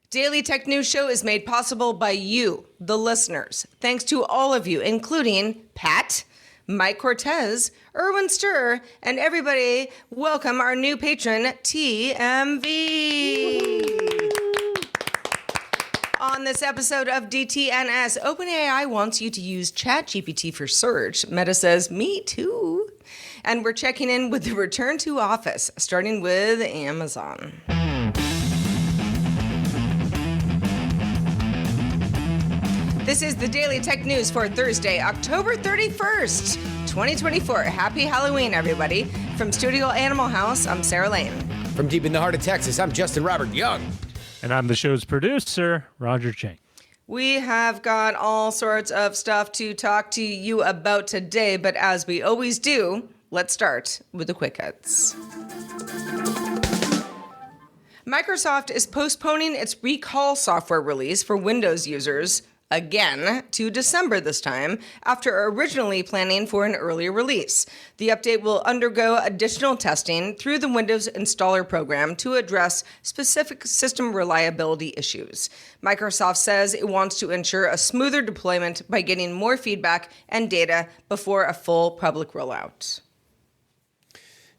Daily Tech News Show is made possible by you, the listeners. Thanks to all of you, including Pat, Mike Cortez, Erwin Sturr, and everybody. Welcome our new patron, TMV. On this episode of DTNS, OpenAI wants you to use ChatGPT for search. Meta says, me too. And we're checking in with the Return to Office, starting with Amazon. This is the Daily Tech News for Thursday, October 31st, 2024. Happy Halloween, everybody. From Studio Animal House, I'm Sarah Lane. From deep in the heart of Texas, I'm Justin Robert Young. And I'm the show's producer, Roger Chang. We have got all sorts of stuff to talk to you about today, but as we always do, let's start with the quick hits. Microsoft is postponing its recall software release for Windows users again to December this time, after originally planning for an earlier release. The update will undergo additional testing through the Windows Installer program to address specific system reliability issues. Microsoft says it wants to ensure a smoother deployment by getting more feedback and data before a full public rollout.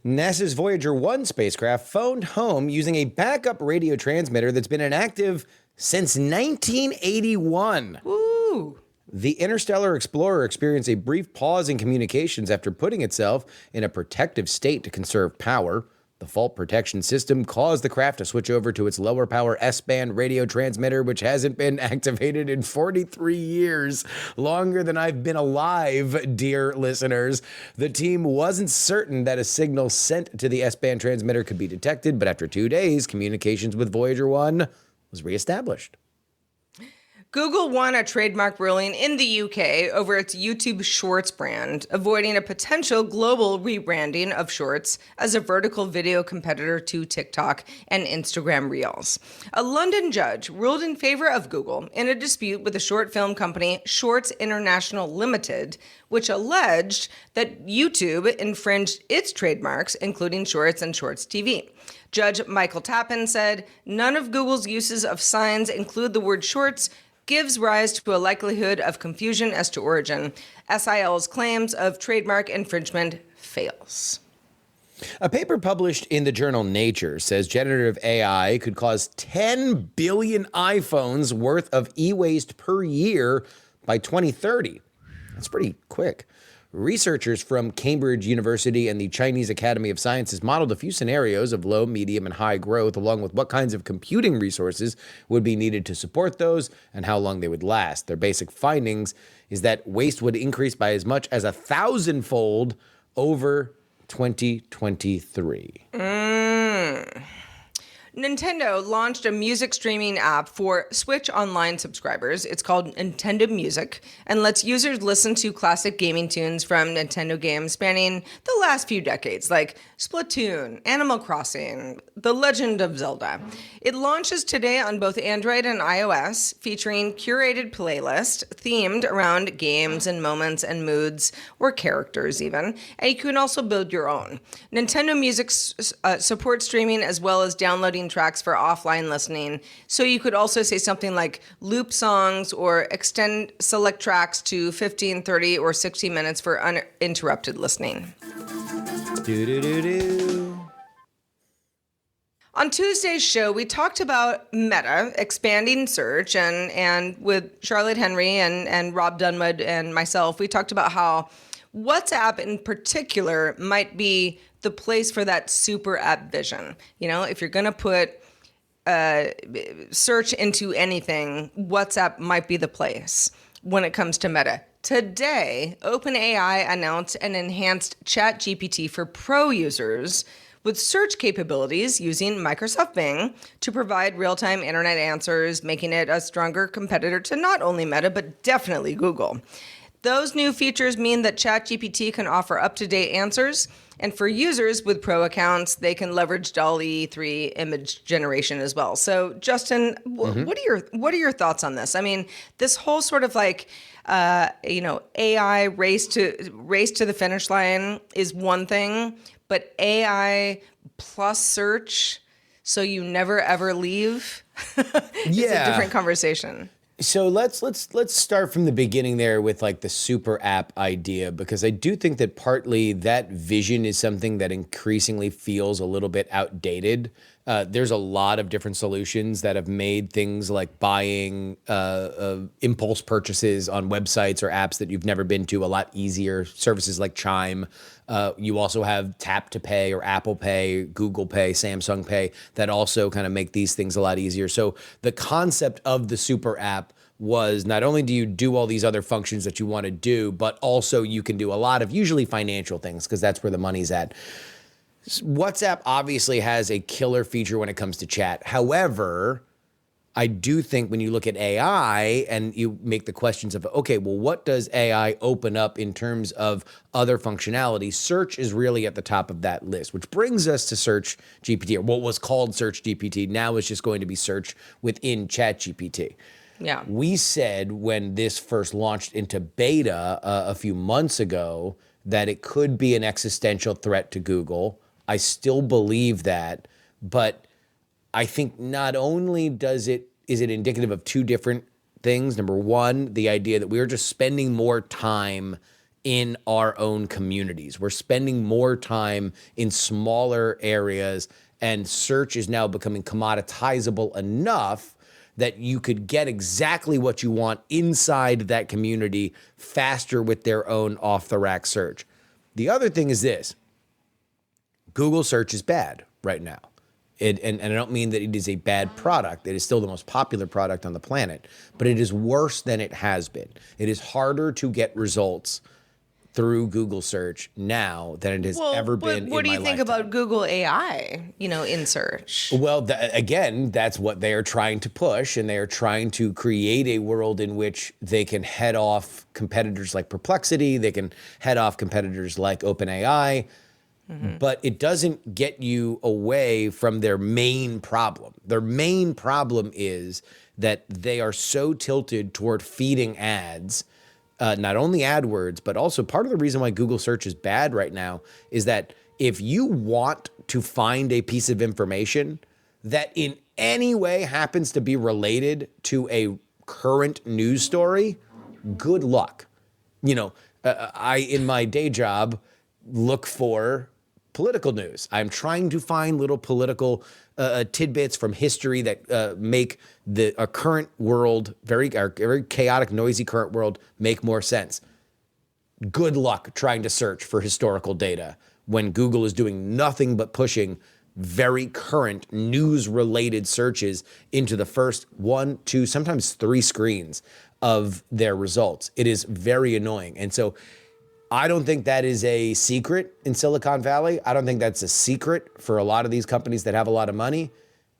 NASA's Voyager 1 spacecraft phoned home using a backup radio transmitter that's been inactive since 1981. Ooh. The Interstellar Explorer experienced a brief pause in communications after putting itself in a protective state to conserve power. The fault protection system caused the craft to switch over to its lower power S-band radio transmitter, which hasn't been activated in 43 years, longer than I've been alive, dear listeners. The team wasn't certain that a signal sent to the S-band transmitter could be detected, but after 2 days, communications with Voyager 1 was reestablished. Google won a trademark ruling in the UK over its YouTube Shorts brand, avoiding a potential global rebranding of Shorts as a vertical video competitor to TikTok and Instagram Reels. A London judge ruled in favor of Google in a dispute with the short film company Shorts International Limited, which alleged that YouTube infringed its trademarks, including Shorts and Shorts TV. Judge Michael Tappan said, none of Google's uses of signs include the word shorts, gives rise to a likelihood of confusion as to origin. SIL's claims of trademark infringement fails. A paper published in the journal Nature says generative AI could cause 10 billion iPhones worth of e-waste per year by 2030. That's pretty quick. Researchers from Cambridge University and the Chinese Academy of Sciences modeled a few scenarios of low, medium, and high growth, along with what kinds of computing resources would be needed to support those and how long they would last. Their basic findings is that waste would increase by as much as 1,000-fold over 2023. Nintendo launched a music streaming app for Switch Online subscribers. It's called Nintendo Music and lets users listen to classic gaming tunes from Nintendo games spanning the last few decades, like Splatoon, Animal Crossing, The Legend of Zelda. It launches today on both Android and iOS, featuring curated playlists themed around games and moments and moods, or characters even, and you can also build your own. Nintendo Music supports streaming as well as downloading tracks for offline listening, so you could also say something like loop songs or extend select tracks to 15, 30, or 60 minutes for uninterrupted listening. On Tuesday's show, we talked about Meta expanding search, and with Charlotte Henry and Rob Dunwood and myself, we talked about how WhatsApp in particular might be the place for that super app vision. You know, if you're going to put search into anything, WhatsApp might be the place when it comes to Meta. Today, OpenAI announced an enhanced ChatGPT for Pro users with search capabilities using Microsoft Bing to provide real-time internet answers, making it a stronger competitor to not only Meta, but definitely Google. Those new features mean that ChatGPT can offer up-to-date answers, and for users with Pro accounts, they can leverage DALL-E 3 image generation as well. So, Justin, what are your thoughts on this? I mean, this whole sort of like AI race to the finish line is one thing, but AI plus search so you never ever leave. It's a different conversation. So let's start from the beginning there with like the super app idea, because I do think that partly that vision is something that increasingly feels a little bit outdated. There's a lot of different solutions that have made things like buying impulse purchases on websites or apps that you've never been to a lot easier. Services like Chime. You also have Tap to Pay or Apple Pay, Google Pay, Samsung Pay that also kind of make these things a lot easier. So the concept of the super app was not only do you do all these other functions that you want to do, but also you can do a lot of usually financial things because that's where the money's at. WhatsApp obviously has a killer feature when it comes to chat. However, I do think when you look at AI and you make the questions of, okay, well, what does AI open up in terms of other functionality? Search is really at the top of that list, which brings us to Search GPT, or what was called Search GPT. Now it's just going to be Search within Chat GPT. Yeah. We said when this first launched into beta a few months ago that it could be an existential threat to Google. I still believe that, but I think not only is it indicative of two different things. Number one, the idea that we're just spending more time in our own communities. We're spending more time in smaller areas, and search is now becoming commoditizable enough that you could get exactly what you want inside that community faster with their own off-the-rack search. The other thing is this. Google search is bad right now. And I don't mean that it is a bad product. It is still the most popular product on the planet, but it is worse than it has been. It is harder to get results through Google search now than it has ever been in my lifetime. What do you think about Google AI, in search? Well, again, that's what they are trying to push, and they are trying to create a world in which they can head off competitors like Perplexity. They can head off competitors like OpenAI. But it doesn't get you away from their main problem. Their main problem is that they are so tilted toward feeding ads, not only AdWords, but also part of the reason why Google search is bad right now is that if you want to find a piece of information that in any way happens to be related to a current news story, good luck. I, in my day job, look for political news. I'm trying to find little political tidbits from history that make a current world, very chaotic, noisy current world, make more sense. Good luck trying to search for historical data when Google is doing nothing but pushing very current news-related searches into the first 1, 2, sometimes 3 screens of their results. It is very annoying. And so I don't think that is a secret in Silicon Valley. I don't think that's a secret for a lot of these companies that have a lot of money.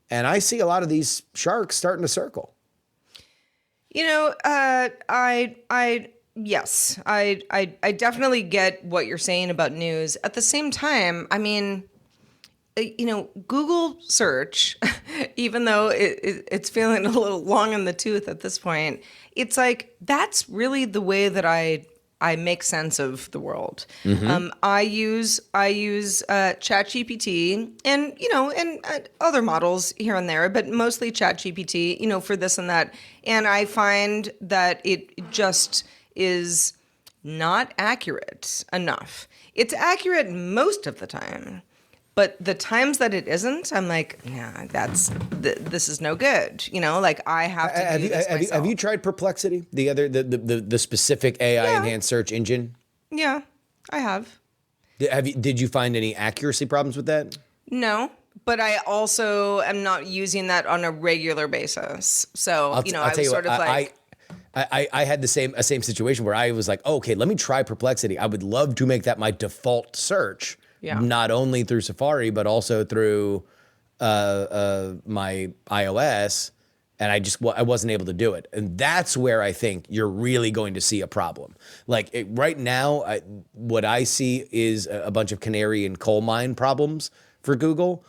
And I see a lot of these sharks starting to circle. Yes, I definitely get what you're saying about news. At the same time, I mean, Google search, even though it's feeling a little long in the tooth at this point, it's like, that's really the way that I make sense of the world. I use ChatGPT and other models here and there, but mostly ChatGPT, for this and that. And I find that it just is not accurate enough. It's accurate most of the time, but the times that it isn't, I'm like, nah, this is no good. I have to do this myself. Have you tried Perplexity, the specific AI enhanced search engine? Yeah, I have. Did you find any accuracy problems with that? No, but I also am not using that on a regular basis. So I was sort of like. I had the same situation where I was like, oh, okay, let me try Perplexity. I would love to make that my default search. Yeah. Not only through Safari, but also through my iOS, and I wasn't able to do it. And that's where I think you're really going to see a problem. Right now, what I see is a bunch of canary in coal mine problems for Google.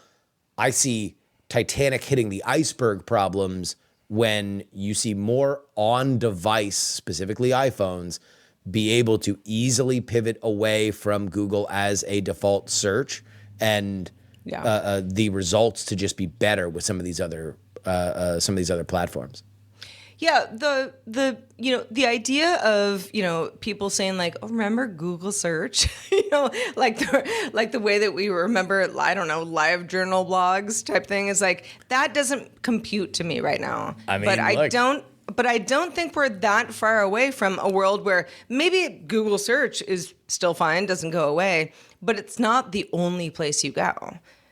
I see Titanic hitting the iceberg problems when you see more on-device, specifically iPhones, be able to easily pivot away from Google as a default search and the results to just be better with some of these other platforms. Yeah, the idea of people saying like, oh, remember Google search, like the way that we remember, I don't know, live journal blogs type thing is like that doesn't compute to me right now. I mean, but I don't think we're that far away from a world where maybe Google search is still fine, doesn't go away, but it's not the only place you go.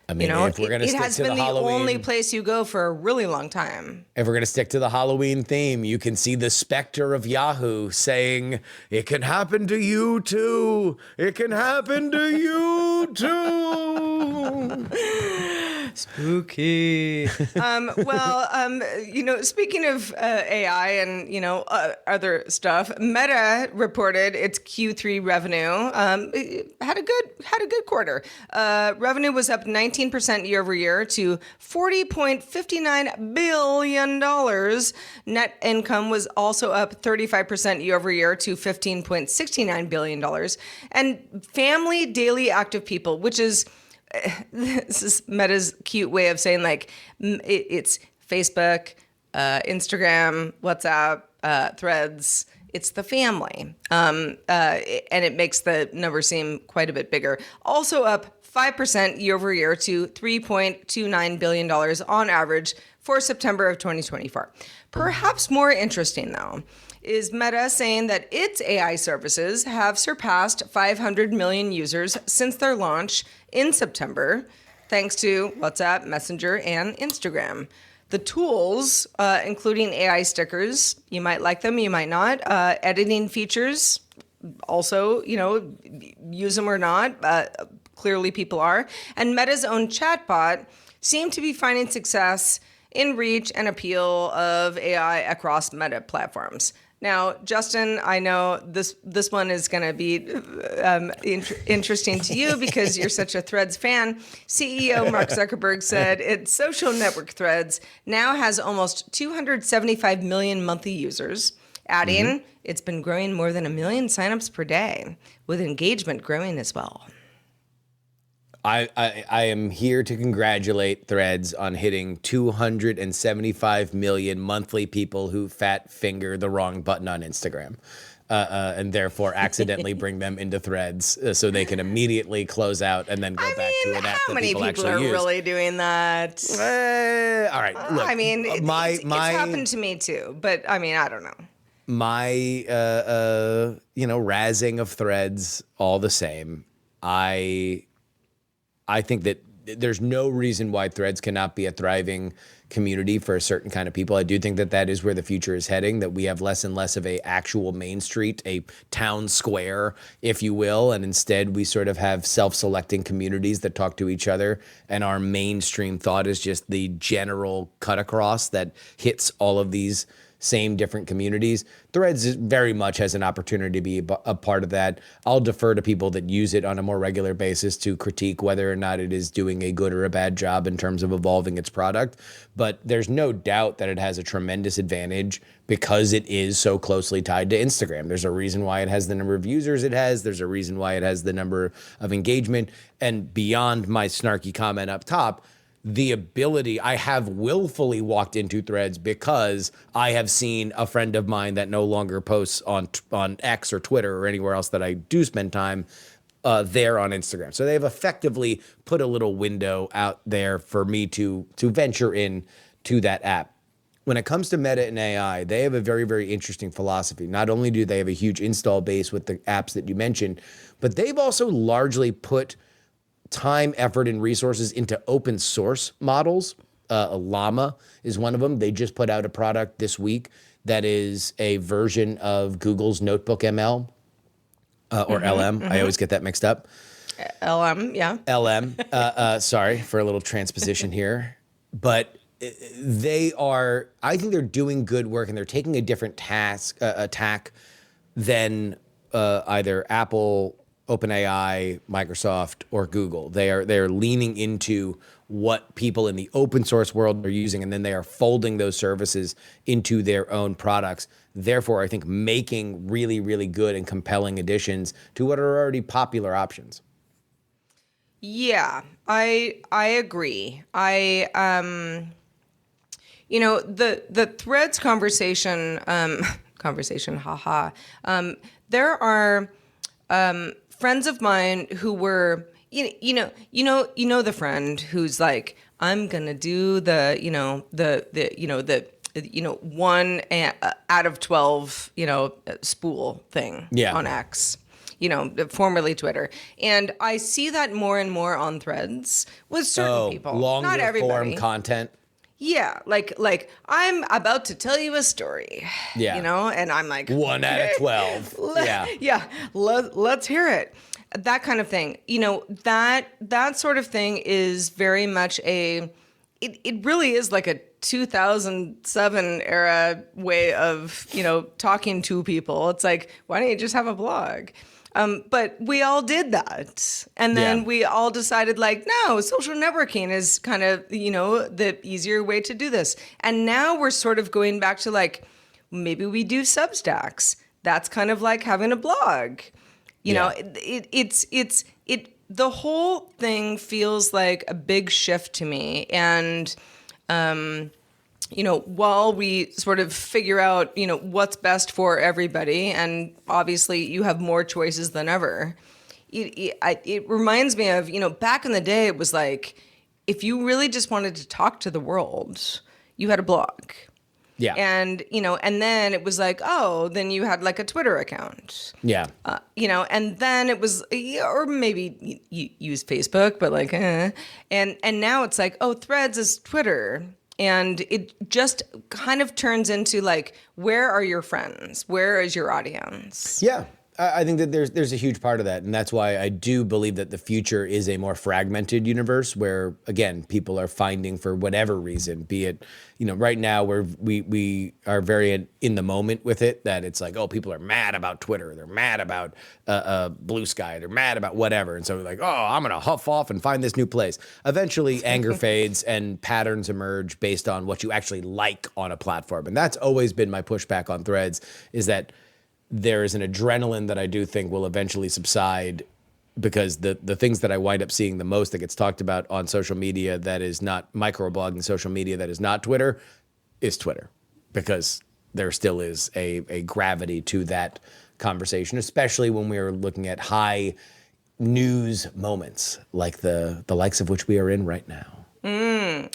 I mean, if we're going to stick to the Halloween... It has been the only place you go for a really long time. If we're going to stick to the Halloween theme, you can see the specter of Yahoo saying, it can happen to you too. It can happen to you too. Spooky. Speaking of AI and, other stuff, Meta reported its Q3 revenue. It had a good quarter. Revenue was up 19% year over year to $40.59 billion. Net income was also up 35% year over year to $15.69 billion. And family daily active people, which is, this is Meta's cute way of saying like it's Facebook, Instagram, WhatsApp, Threads. It's the family. And it makes the number seem quite a bit bigger. Also up 5% year over year to $3.29 billion on average for September of 2024. Perhaps more interesting, though, is Meta saying that its AI services have surpassed 500 million users since their launch in September, thanks to WhatsApp, Messenger, and Instagram. The tools, including AI stickers, you might like them, you might not, editing features, also, use them or not, clearly people are, and Meta's own chatbot seem to be finding success in reach and appeal of AI across Meta platforms. Now, Justin, I know this one is going to be interesting to you because you're such a Threads fan. CEO Mark Zuckerberg said its social network Threads now has almost 275 million monthly users, adding it's been growing more than 1 million signups per day, with engagement growing as well. I am here to congratulate Threads on hitting 275 million monthly people who fat finger the wrong button on Instagram, and therefore accidentally bring them into Threads so they can immediately close out and then go back to an app that people actually use. How many people are really doing that? All right, look. It's happened to me too, but I don't know. My razzing of Threads all the same. I think that there's no reason why Threads cannot be a thriving community for a certain kind of people. I do think that that is where the future is heading, that we have less and less of a actual main street, a town square, if you will, and instead we sort of have self-selecting communities that talk to each other, and our mainstream thought is just the general cut across that hits all of these same different communities. Threads very much has an opportunity to be a part of that. I'll defer to people that use it on a more regular basis to critique whether or not it is doing a good or a bad job in terms of evolving its product. But there's no doubt that it has a tremendous advantage because it is so closely tied to Instagram. There's a reason why it has the number of users it has. There's a reason why it has the number of engagement. And beyond my snarky comment up top, the ability, I have willfully walked into Threads because I have seen a friend of mine that no longer posts on X or Twitter or anywhere else that I do spend time there on Instagram. So they've effectively put a little window out there for me to venture in to that app. When it comes to Meta and AI, they have a very, very interesting philosophy. Not only do they have a huge install base with the apps that you mentioned, but they've also largely put time, effort, and resources into open source models. Llama is one of them. They just put out a product this week that is a version of Google's Notebook ML or LM. I always get that mixed up. LM, yeah. LM. Sorry for a little transposition here. But I think they're doing good work, and they're taking a different tack than either Apple, OpenAI, Microsoft, or Google. They're leaning into what people in the open source world are using, and then they are folding those services into their own products. Therefore, I think making really, really good and compelling additions to what are already popular options. Yeah, I agree. The threads conversation haha. There are friends of mine who were the friend who's like, I'm gonna do the one out of 12 spool thing on X, formerly Twitter. And I see that more and more on threads with certain people. Longer not everybody. form content. Yeah, like I'm about to tell you a story. Yeah. And I'm like 1 out of 12. Let's hear it. That kind of thing. That sort of thing is very much it really is like a 2007 era way of, talking to people. It's like, why don't you just have a blog? But we all did that. And then we all decided like, no, social networking is kind of, the easier way to do this. And now we're sort of going back to like, maybe we do Substacks. That's kind of like having a blog. The whole thing feels like a big shift to me. And, while we sort of figure out, what's best for everybody, and obviously you have more choices than ever, it reminds me of, back in the day, it was like, if you really just wanted to talk to the world, you had a blog. Yeah. And, and then it was like, oh, then you had like a Twitter account. Yeah. And then it was, or maybe you use Facebook, but like, and now it's like, oh, Threads is Twitter. And it just kind of turns into like, where are your friends? Where is your audience? Yeah. I think that there's a huge part of that. And that's why I do believe that the future is a more fragmented universe where, again, people are finding for whatever reason, be it, right now we are very in the moment with it, that it's like, oh, people are mad about Twitter. They're mad about Blue Sky. They're mad about whatever. And so we're like, oh, I'm going to huff off and find this new place. Eventually, anger fades and patterns emerge based on what you actually like on a platform. And that's always been my pushback on Threads, is that there is an adrenaline that I do think will eventually subside, because the things that I wind up seeing the most that gets talked about on social media that is not microblogging social media, that is not Twitter, is Twitter, because there still is a gravity to that conversation, especially when we are looking at high news moments like the likes of which we are in right now.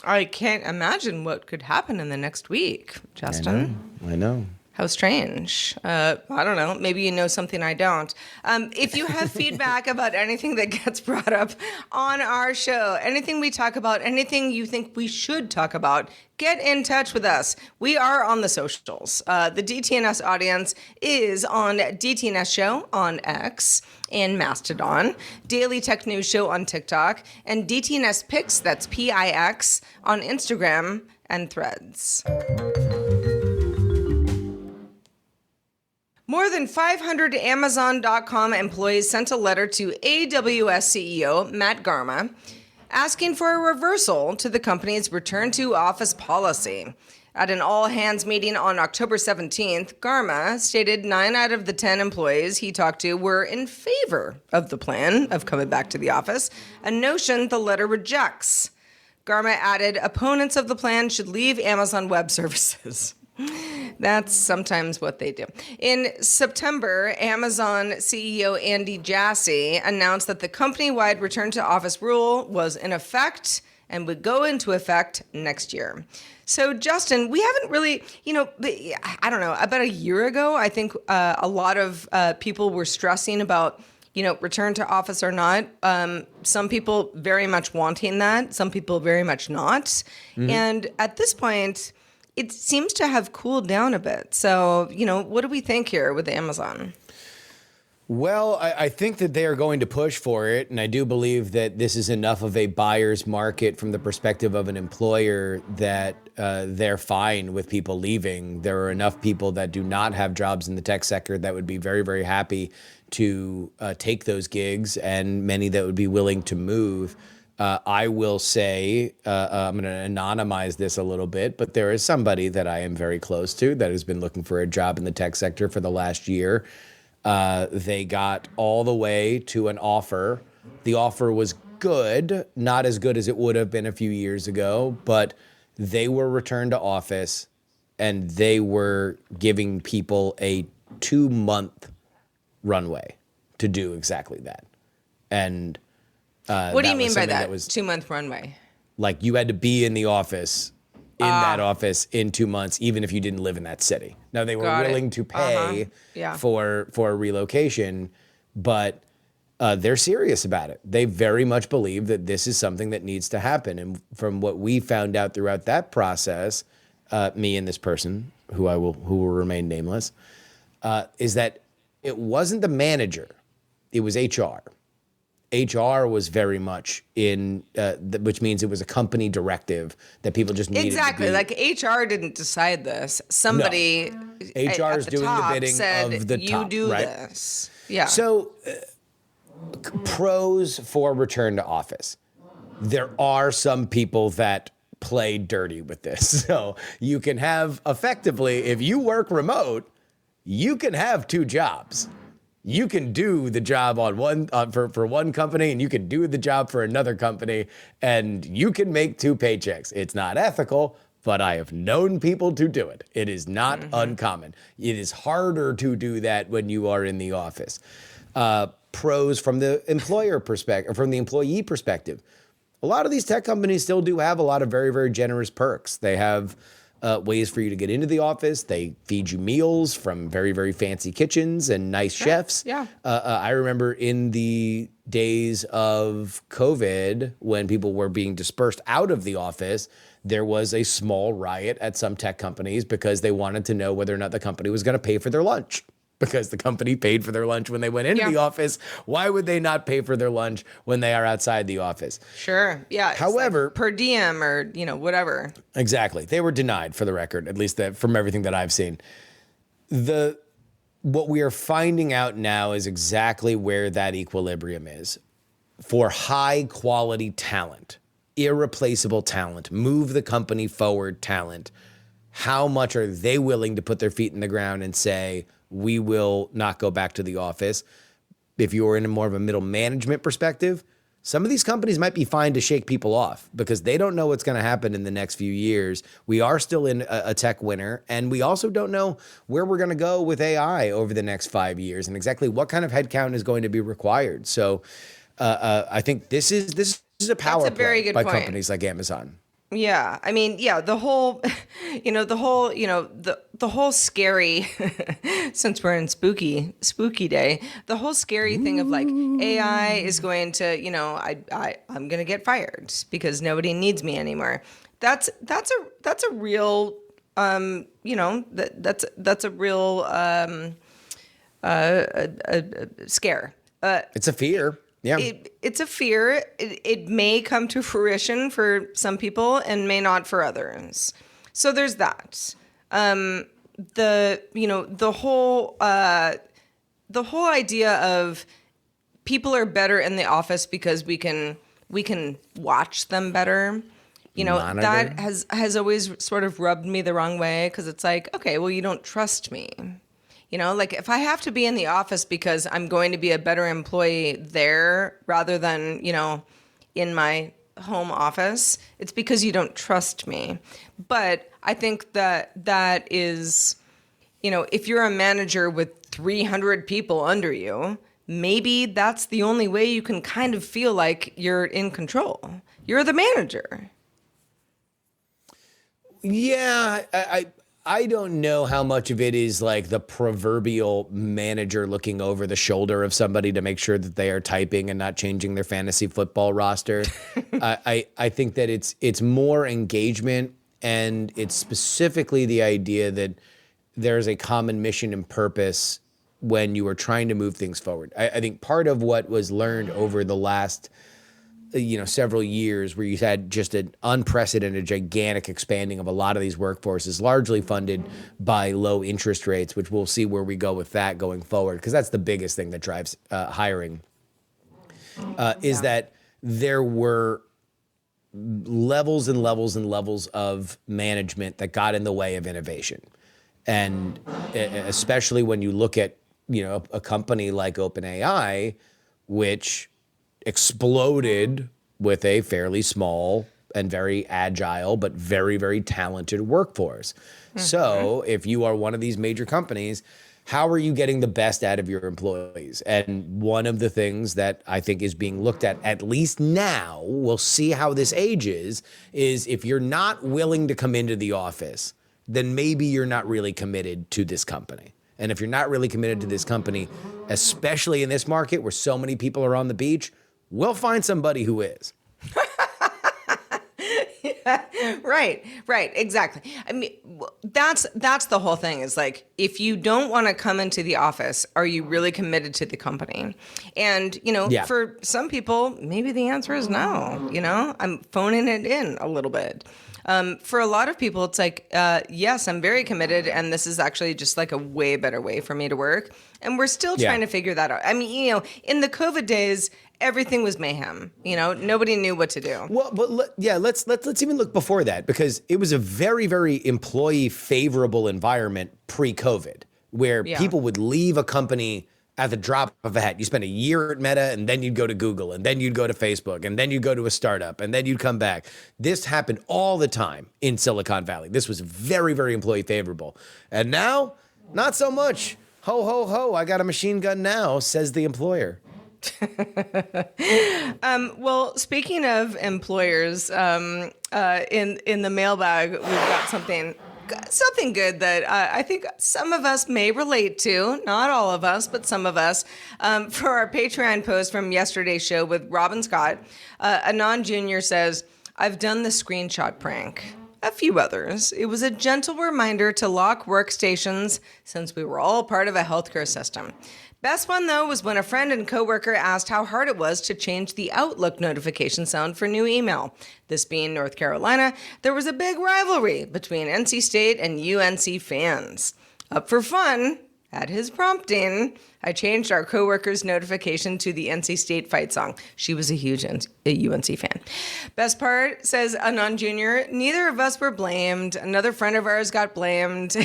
I can't imagine what could happen in the next week, Justin. I know. How strange. I don't know. Maybe you know something I don't. If you have feedback about anything that gets brought up on our show, anything we talk about, anything you think we should talk about, get in touch with us. We are on the socials. The DTNS audience is on DTNS Show on X and Mastodon, Daily Tech News Show on TikTok, and DTNS Pix, that's PIX, on Instagram and Threads. More than 500 Amazon.com employees sent a letter to AWS CEO Matt Garma asking for a reversal to the company's return-to-office policy. At an all-hands meeting on October 17th, Garma stated 9 out of the 10 employees he talked to were in favor of the plan of coming back to the office, a notion the letter rejects. Garma added, opponents of the plan should leave Amazon Web Services. That's sometimes what they do. In September, Amazon CEO Andy Jassy announced that the company-wide return-to-office rule was in effect and would go into effect next year. So, Justin, we haven't really, I don't know, about a year ago, I think a lot of people were stressing about, return to office or not. Some people very much wanting that, some people very much not. Mm-hmm. And at this point, it seems to have cooled down a bit. So, what do we think here with Amazon? Well, I think that they are going to push for it. And I do believe that this is enough of a buyer's market from the perspective of an employer that they're fine with people leaving. There are enough people that do not have jobs in the tech sector that would be very, very happy to take those gigs, and many that would be willing to move. I will say, I'm going to anonymize this a little bit, but there is somebody that I am very close to that has been looking for a job in the tech sector for the last year. They got all the way to an offer. The offer was good, not as good as it would have been a few years ago, but they were returned to office and they were giving people a 2-month runway to do exactly that. And what do you mean by that? That was 2-month runway. like you had to be in the office, in that office in 2 months, even if you didn't live in that city. Now they were willing to pay for a relocation, but they're serious about it. They very much believe that this is something that needs to happen. And from what we found out throughout that process, me and this person, who will remain nameless, is that it wasn't the manager, it was HR. HR was very much in, which means it was a company directive that people just needed Exactly. to be. Like HR didn't decide this. Somebody HR is doing the bidding said, of the top, you do right? this. Yeah. So pros for return to office. There are some people that play dirty with this. So you can have effectively, if you work remote, you can have 2 jobs. You can do the job on one for one company, and you can do the job for another company, and you can make 2 paychecks. It's not ethical, but I have known people to do it. It is not uncommon. It is harder to do that when you are in the office. Pros from the employer perspective, from the employee perspective. A lot of these tech companies still do have a lot of very, very generous perks. They have ways for you to get into the office. They feed you meals from very, very fancy kitchens and nice chefs. Yeah. I remember in the days of COVID, when people were being dispersed out of the office, there was a small riot at some tech companies because they wanted to know whether or not the company was going to pay for their lunch. Because the company paid for their lunch when they went into the office. Why would they not pay for their lunch when they are outside the office? Sure. Yeah. However, like per diem or, whatever. Exactly. They were denied, for the record, at least from everything that I've seen. What we are finding out now is exactly where that equilibrium is. For high quality talent, irreplaceable talent, move the company forward talent, how much are they willing to put their feet in the ground and say, we will not go back to the office? If you're in a more of a middle management perspective, some of these companies might be fine to shake people off because they don't know what's going to happen in the next few years. We are still in a tech winter, and we also don't know where we're going to go with AI over the next 5 years and exactly what kind of headcount is going to be required. So I think this is a power play by companies like Amazon. Yeah. I mean, the whole, the whole scary, since we're in spooky day, the whole scary thing of like AI is going to, I'm going to get fired because nobody needs me anymore. That's a real, that's a real scare. It's a fear. Yeah. It's a fear. It may come to fruition for some people and may not for others. So there's that. The whole idea of people are better in the office because we can watch them better. Monitor. That has always sort of rubbed me the wrong way because it's like, okay, well, you don't trust me. Like if I have to be in the office because I'm going to be a better employee there rather than, in my home office, it's because you don't trust me. But I think that is, if you're a manager with 300 people under you, maybe that's the only way you can kind of feel like you're in control. You're the manager. Yeah, I don't know how much of it is like the proverbial manager looking over the shoulder of somebody to make sure that they are typing and not changing their fantasy football roster. I think that it's more engagement, and it's specifically the idea that there's a common mission and purpose when you are trying to move things forward. I think part of what was learned over the last several years where you had just an unprecedented, gigantic expanding of a lot of these workforces, largely funded by low interest rates, which we'll see where we go with that going forward, because that's the biggest thing that drives hiring, is that there were levels and levels and levels of management that got in the way of innovation. And especially when you look at, a company like OpenAI, which exploded with a fairly small and very agile, but very, very talented workforce. So if you are one of these major companies, how are you getting the best out of your employees? And one of the things that I think is being looked at least now, we'll see how this ages, is if you're not willing to come into the office, then maybe you're not really committed to this company. And if you're not really committed to this company, especially in this market where so many people are on the beach, we'll find somebody who is. Right, exactly. I mean, that's the whole thing is like, if you don't want to come into the office, are you really committed to the company? And, for some people, maybe the answer is no, I'm phoning it in a little bit. For a lot of people, it's like, yes, I'm very committed, and this is actually just like a way better way for me to work. And we're still trying to figure that out. I mean, in the COVID days, everything was mayhem. Nobody knew what to do. Well, but let's even look before that, because it was a very, very employee favorable environment pre-COVID, where people would leave a company at the drop of a hat. You spend a year at Meta, and then you'd go to Google, and then you'd go to Facebook, and then you'd go to a startup, and then you'd come back. This happened all the time in Silicon Valley. This was very, very employee favorable. And now, not so much. Ho, ho, ho, I got a machine gun now, says the employer. Well, speaking of employers, in the mailbag, we've got something good that I think some of us may relate to. Not all of us, but some of us. For our Patreon post from yesterday's show with Robin Scott, Anand Jr. says, "I've done the screenshot prank. A few others. It was a gentle reminder to lock workstations since we were all part of a healthcare system. Best one, though, was when a friend and coworker asked how hard it was to change the Outlook notification sound for new email. This being North Carolina, there was a big rivalry between NC State and UNC fans. Up for fun, at his prompting, I changed our coworker's notification to the NC State fight song. She was a huge UNC fan. Best part, says Anand Jr., neither of us were blamed. Another friend of ours got blamed."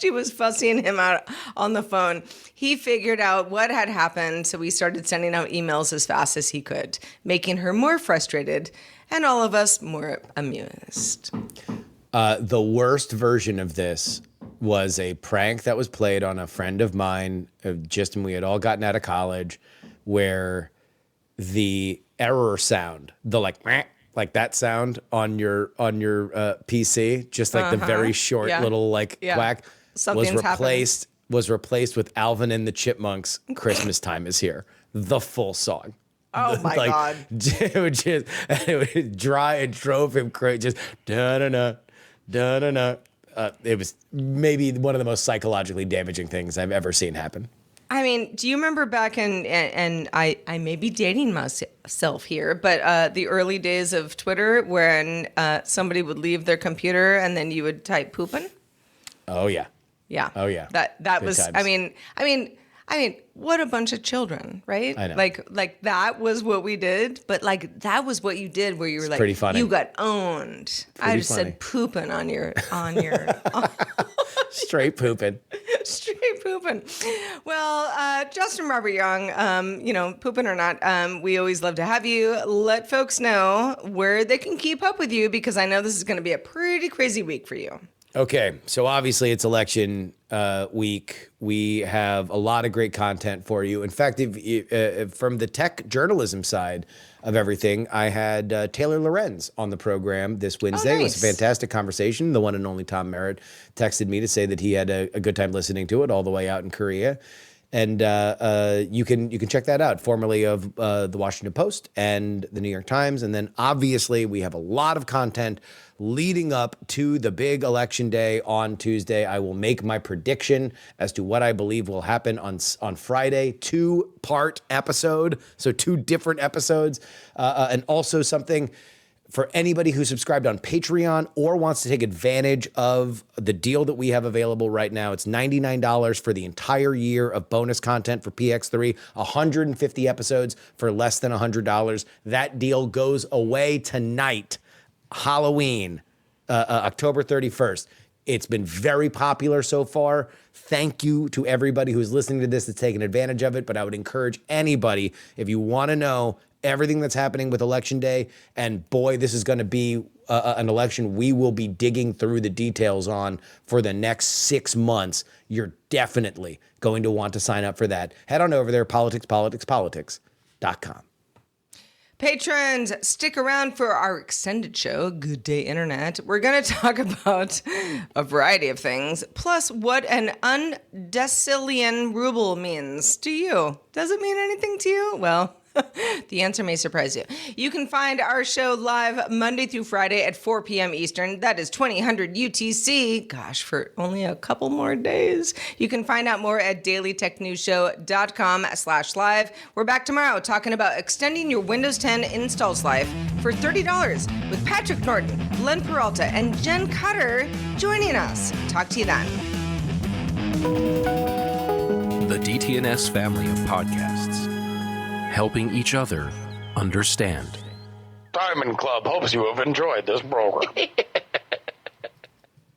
She was fussing him out on the phone. He figured out what had happened, so he started sending out emails as fast as he could, making her more frustrated and all of us more amused. The worst version of this was a prank that was played on a friend of mine, just when we had all gotten out of college, where the error sound, the like that sound on your PC, just like the very short little quack, was replaced with Alvin and the Chipmunks' "Christmas Time Is Here," the full song. Oh my God! It drove him crazy. Just da-da-da, da-da-da. It was maybe one of the most psychologically damaging things I've ever seen happen. I mean, do you remember back and I may be dating myself here, but the early days of Twitter when somebody would leave their computer and then you would type "poopin"? Oh yeah. Yeah. Oh yeah. That Good was. times. I mean, what a bunch of children, right? I know. Like that was what we did, but like that was what you did, where you were like, pretty funny. You got owned. I just funny. said "poopin" on your. Straight pooping. Straight pooping. Well, Justin Robert Young, pooping or not, we always love to have you. Let folks know where they can keep up with you, because I know this is going to be a pretty crazy week for you. Okay, so obviously it's election week. We have a lot of great content for you. In fact, if from the tech journalism side of everything, I had Taylor Lorenz on the program this Wednesday. Oh, nice. It was a fantastic conversation. The one and only Tom Merritt texted me to say that he had a good time listening to it all the way out in Korea. And you can check that out, formerly of the Washington Post and the New York Times. And then obviously we have a lot of content leading up to the big election day on Tuesday. I will make my prediction as to what I believe will happen on Friday, 2-part episode. So 2 different episodes, and also something for anybody who subscribed on Patreon or wants to take advantage of the deal that we have available right now. It's $99 for the entire year of bonus content for PX3, 150 episodes for less than $100. That deal goes away tonight, Halloween, October 31st. It's been very popular so far. Thank you to everybody who's listening to this that's taken advantage of it. But I would encourage anybody, if you want to know everything that's happening with Election Day, and boy, this is going to be an election we will be digging through the details on for the next 6 months, you're definitely going to want to sign up for that. Head on over there, politicspoliticspolitics.com. Patrons, stick around for our extended show, Good Day Internet. We're going to talk about a variety of things, plus what an undecillion ruble means to you. Does it mean anything to you? Well, the answer may surprise you. You can find our show live Monday through Friday at 4 p.m. Eastern. That is 2000 UTC. Gosh, for only a couple more days. You can find out more at dailytechnewsshow.com/live. We're back tomorrow talking about extending your Windows 10 installs life for $30 with Patrick Norton, Len Peralta, and Jen Cutter joining us. Talk to you then. The DTNS family of podcasts, helping each other understand. Diamond Club hopes you have enjoyed this program.